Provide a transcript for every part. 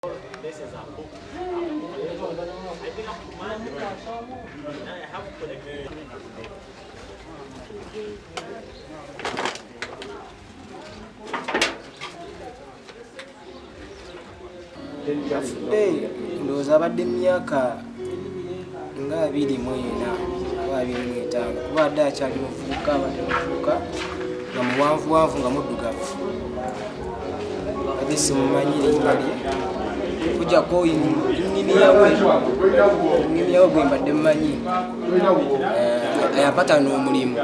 This is a book. I think I'm commanding. Now I have to collect it. Afudde ndowooza abadde emyaka nga 24 oba 25 kuba adde akyali muvubuka abadde muvubuka nga muwanvuwanvu nga muddugavu ate simumanyi linnya lye kujjako nnyini yawe gwe mbadde mmanyi ayapata n'omulimu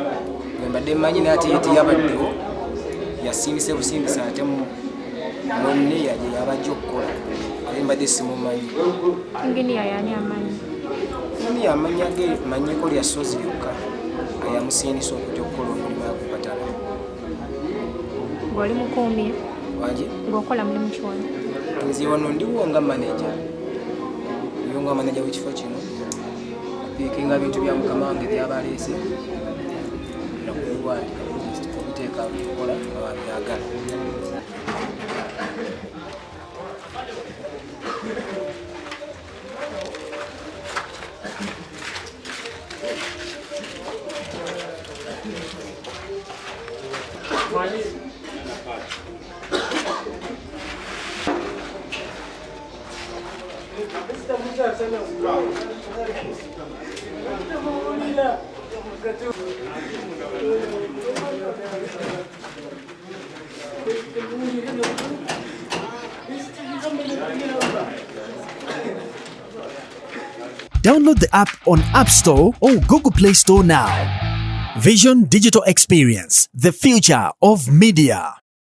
gwe mbadde mmanyi naye ate yeti yabaddewo yasimbise busimbisa ate munne yaje yabajja okukola aye mbadde simumanyi. Ngini yayani amanyi? Ngini yamanyi age manyiko lya Sozi lyokka ayamusiinisa okujja okukola omulimu agupatala. Ng'oli mukuumi? Wanje? Ng'okola mulimu ki wano? Nze wano ndiwo nga maneja. Ndiwo nga maneja w'ekifo kino. Kupiikinga bintu bya mukama wange by'abaleese. Nakubiwandika kubiteeka kukola nga babyagala. Download the app on App Store or Google Play Store now. Vision Digital Experience, the future of media.